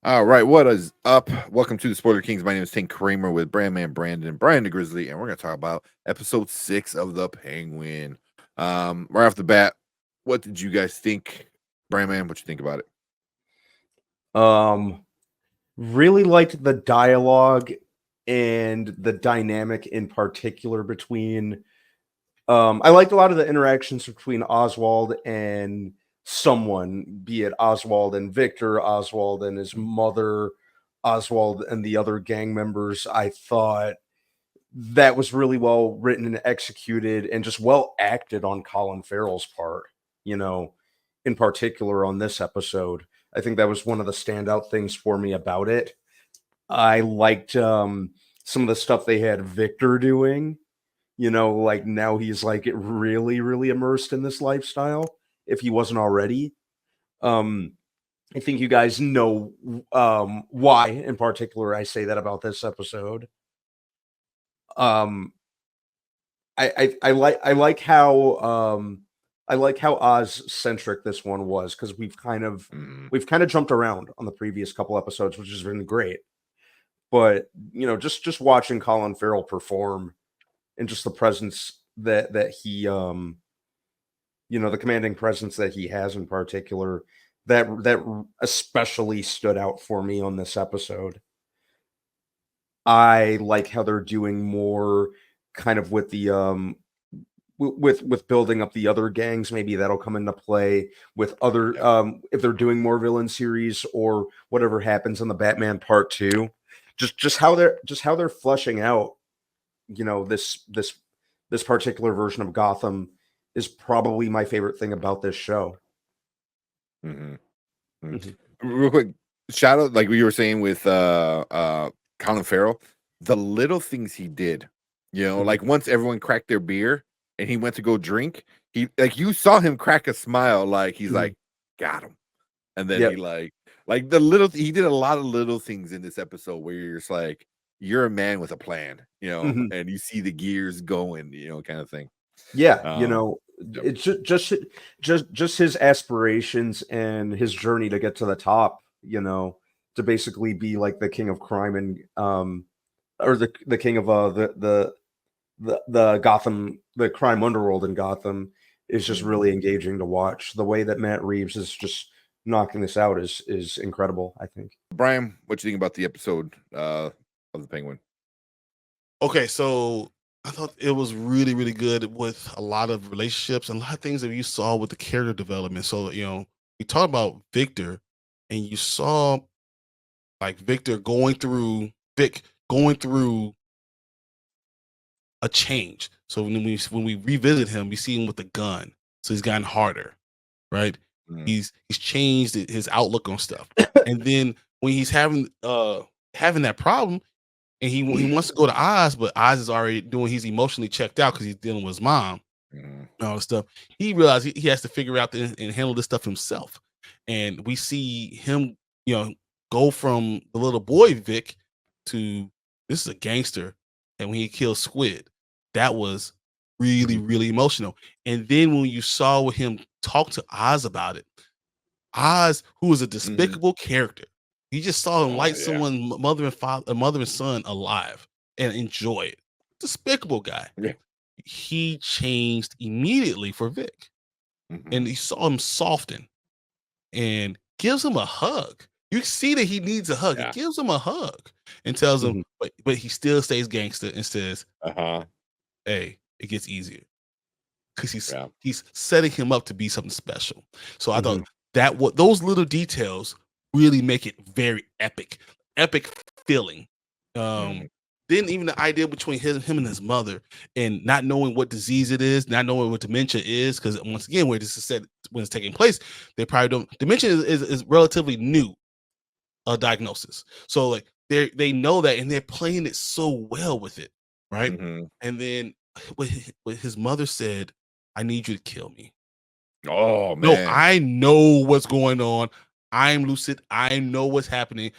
All right, what is up? Welcome to the Spoiler Kings. My name is Tank Kramer with Brandman Brandon, Brian the Grizzly, and we're going to talk about episode 6 of The Penguin. Right off the bat, what did you guys think? Brandman, what you think about it? Um, really liked the dialogue and the dynamic in particular between I liked a lot of the interactions between Oswald and someone, be it Oswald and Victor, Oswald and his mother, Oswald and the other gang members. I thought that was really well written and executed and just well acted on Colin Farrell's part, you know, in particular on this episode. I think that was one of the standout things for me about it. I liked some of the stuff they had Victor doing, like now he's like really, really immersed in this lifestyle if he wasn't already. Um, I think you guys know why in particular I say that about this episode. Um, I like how Oz centric this one was because Mm, we've kind of jumped around on the previous couple episodes, which has been great. But just watching Colin Farrell perform and just the presence that he the commanding presence that he has in particular, that especially stood out for me on this episode. I like how they're doing more kind of with the with building up the other gangs. Maybe that'll come into play with other yep. if they're doing more villain series or whatever happens in the Batman part 2. Just how they're fleshing out, this particular version of Gotham is probably my favorite thing about this show. Mhm, mm. Mhm. Real quick, shout out, like we were saying with Colin Farrell, the little things he did, Mhm. like once everyone cracked their beer and he went to go drink, he like you saw him crack a smile, like he's Mhm. like, got him. And then he Yep. like the little he did a lot of little things in this episode where you're just like, you're a man with a plan, Mhm. and you see the gears going, kind of thing. Yeah, Um, yep. it's just his aspirations and his journey to get to the top, to basically be like the king of crime and or the king of the Gotham, the crime underworld in Gotham is just Mhm. really engaging to watch. The way that Matt Reeves is just knocking this out is incredible, I think. Brian, what you think about the episode of the Penguin? Okay, so I thought it was really, really good with a lot of relationships and a lot of things that you saw with the character development. So, we talked about Victor and you saw like Vic going through a change. So when we revisit him, we see him with a gun. So he's gotten harder, right? Mm, He's changed his outlook on stuff. And then when he's having that problem, and he wants to go to Oz, but Oz is already he's emotionally checked out because he's dealing with his mom mhm, and all this stuff. He realized he has to figure out and handle this stuff himself. And we see him, you know, go from the little boy Vic to this is a gangster. And when he kills Squid, that was really, mhm. really emotional. And then when you saw with him talk to Oz about it, Oz, who is a Mhm. despicable character, he just saw him Oh light yeah. someone mother and father, mother and son alive and enjoy it. Despicable guy. Yeah. He changed immediately for Vic, and Mhm, he saw him soften and gives him a hug. You see that he needs a hug. He yeah. gives him a hug and tells him, Mhm. but he still stays gangster and says, Uh-huh. "Hey, it gets easier." Because Yeah. he's setting him up to be something special. So I thought Mhm. that what those little details really make it very epic feeling. Mhm, Um, then even the idea between him and his mother, and not knowing what disease it is, not knowing what dementia is, because once again, where this is said when it's taking place, they probably don't. Dementia is relatively new diagnosis, so like they know that, and they're playing it so well with it, right? mhm. And then what his mother said, "I need you to kill me." Oh No, man. I know what's going on. I'm lucid. I know what's happening.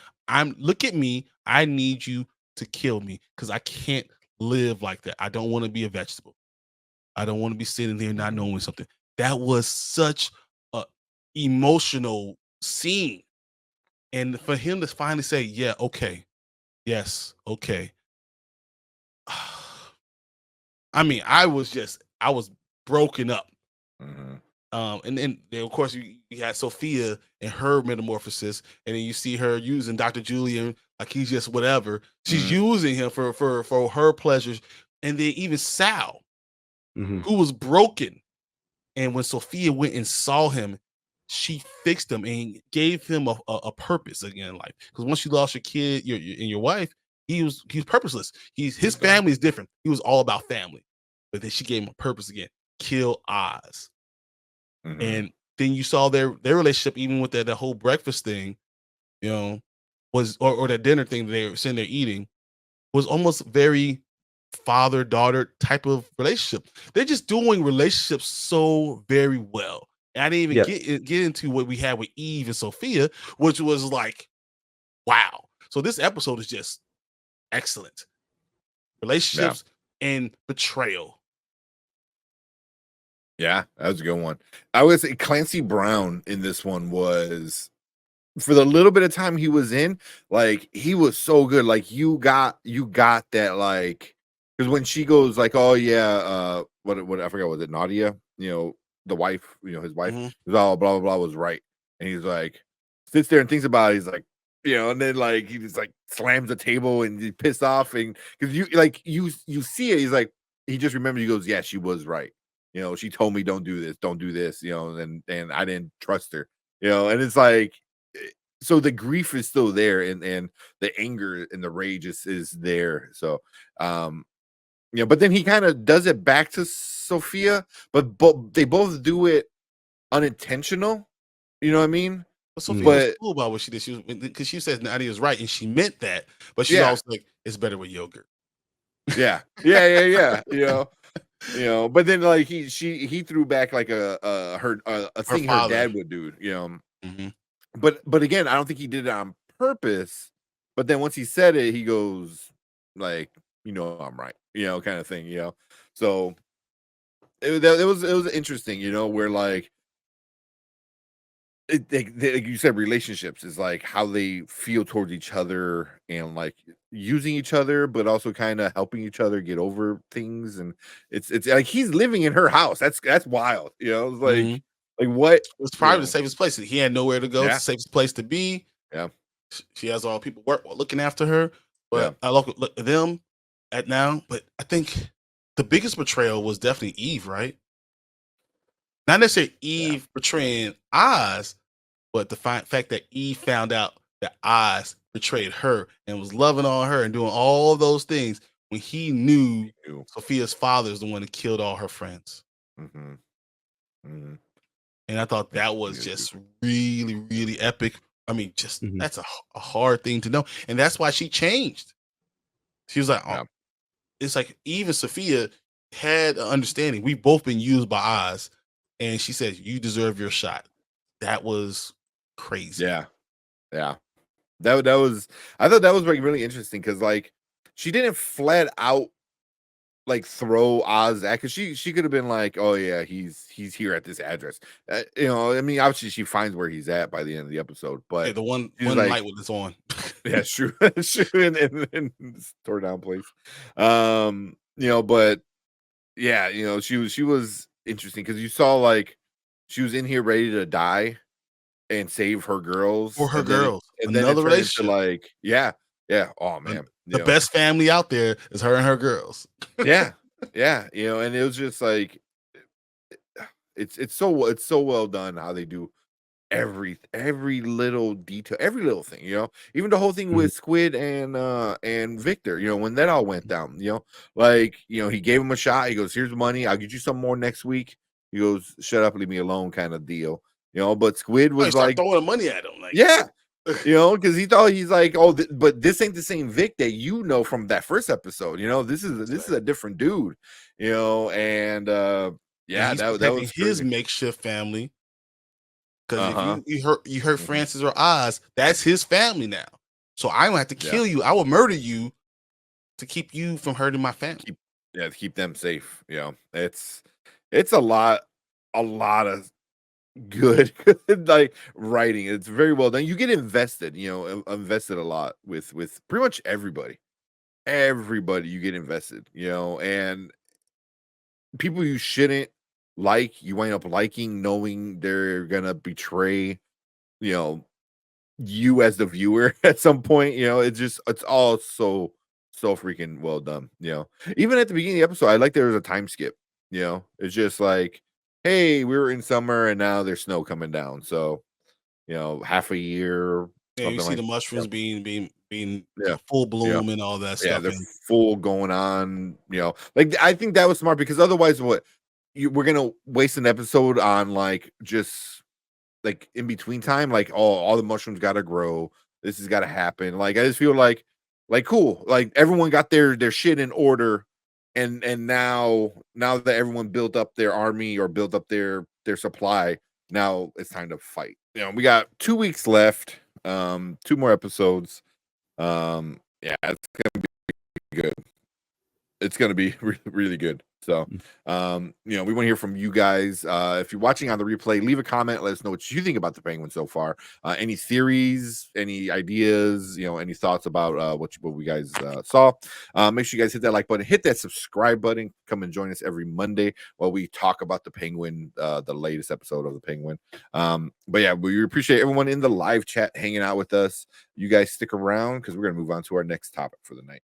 Look at me. I need you to kill me because I can't live like that. I don't want to be a vegetable. I don't want to be sitting there not Mhm. knowing something. That was such a emotional scene And for him to finally say, "Yeah, okay. Yes, okay." I mean, I was broken up. Mhm. And then of course you had Sophia and her metamorphosis, and then you see her using Dr. Julian like he's just whatever. She's Mhm. using him for her pleasures. And then even Sal, Mhm. who was broken, and when Sophia went and saw him, she fixed him and gave him a purpose again in life. Because once you lost your kid, and your wife, he was purposeless. His He's gone. family is different. He was all about family, but then she gave him a purpose again: kill Oz. Mhm. And then you saw their relationship, even with that whole breakfast thing, you know, was or that dinner thing that they were sitting there eating was almost very father daughter type of relationship. They're just doing relationships so very well. And I didn't even Yes. get into what we had with Eve and Sophia, which was like, wow. So this episode is just excellent. Yeah. Relationships and betrayal. Yeah, that was a good one. I would say Clancy Brown in this one was, for the little bit of time he was in, like he was so good. Like you got that, like, because when she goes like, oh yeah, what I forgot, was it Nadia? The wife, his wife, Mhm. was all blah blah blah was right, and he's like sits there and thinks about it. He's like, and then like he just like slams the table and he's pissed off, and because you see it, he's like, he just remembers, he goes, yeah, she was right. She told me don't do this, and I didn't trust her, and it's like, so the grief is still there, and the anger and the rage is there. So um but then he kind of does it back to Sophia, but they both do it unintentional, you know what I mean? But Sophia Mhm. was But cool about what she did. She was, because she said Nadia was right, and she meant that. But she's yeah, also like, it's better with yogurt. yeah, but then like he threw back like a Her thing her father. dad would do, Mhm. but again, I don't think he did it on purpose. But then once he said it, he goes like, I'm right, kind of thing, So it was interesting, where like like you said, relationships is like how they feel towards each other, and like using each other, but also kind of helping each other get over things. And it's like he's living in her house. That's wild, It's Mhm. like what, It's you probably the know? safest place. He had nowhere to go. It's Yeah, the safest place to be. yeah, She has all people looking after her. yeah, But I look at them at now. But I think the biggest betrayal was definitely Eve, right? Not necessarily yeah. Eve betraying Oz, but the fact that Eve found out that Oz betrayed her and was loving on her and doing all those things when he knew You. Sophia's father is the one that killed all her friends. Mm-hmm. Mm-hmm. And I thought Yeah, that was you do. just really, really epic. I mean, just Mhm. that's a hard thing to know. And that's why she changed. She was like, oh, Yeah, it's like even Sophia had an understanding. We've both been used by Oz. And she said, you deserve your shot. That was crazy. yeah, yeah. That was, I thought that was like really interesting, because like she didn't flat out like throw Oz at, because she could have been like, oh yeah, he's here at this address. I mean, obviously she finds where he's at by the end of the episode, Yeah, but the one she's one light like, was on. yeah, it's true, it's true, in this tore down place. But yeah, she was interesting, because you saw like she was in here ready to die and save her For girls, her and then it girls. and then it Another turned into relationship. like, yeah, yeah, oh And man, the best family out there is her and her girls. yeah, yeah, and it was just like, it's so well done how they do every little detail, every little thing, even the whole thing Mhm. with Squid and Victor, when that all went down, like, he gave him a shot. He goes, here's money, I'll get you some more next week. He goes, shut up, leave me alone, kind of deal, but Squid Oh, you was start like, throwing money at him. Like, yeah, because he thought, he's like, oh, but this ain't the same Vic that from that first episode. This is a different dude, and and yeah, he's that protecting was his crazy. makeshift family. Because if Uh-huh. you hurt Mhm. Francis or Oz, that's his family now. So I don't have to Yeah. kill you. I will murder you to keep you from hurting my family. Keep to keep them safe. It's a lot of good like writing. It's very well done. You get invested, invested a lot with pretty much everybody. Everybody you get invested, and people you shouldn't like, you wind up liking, knowing they're gonna betray, you know, you as the viewer at some point. It's all so freaking well done. Even at the beginning of the episode, I like there was a time skip. It's just like, hey, we were in summer and now there's snow coming down. So, half a year, Yeah, you something see like the mushrooms being yeah. full Yeah. bloom and all that Yeah, stuff. they're And full going on, like I think that was smart because otherwise we're gonna waste an episode on like just like in between time, like all the mushrooms gotta grow. This has gotta happen. Like I just feel like cool. Like everyone got their shit in order, and now that everyone built up their army or built up their supply, now it's time to fight. We got 2 weeks left, 2 more episodes. Yeah, it's gonna be good. It's going to be really good. So, we want to hear from you guys. If you're watching on the replay, leave a comment. Let us know what you think about the Penguin so far. Any theories, any ideas, any thoughts about what we guys saw. Make sure you guys hit that like button, hit that subscribe button. Come and join us every Monday while we talk about the Penguin, the latest episode of the Penguin. But yeah, we appreciate everyone in the live chat hanging out with us. You guys stick around because we're going to move on to our next topic for the night.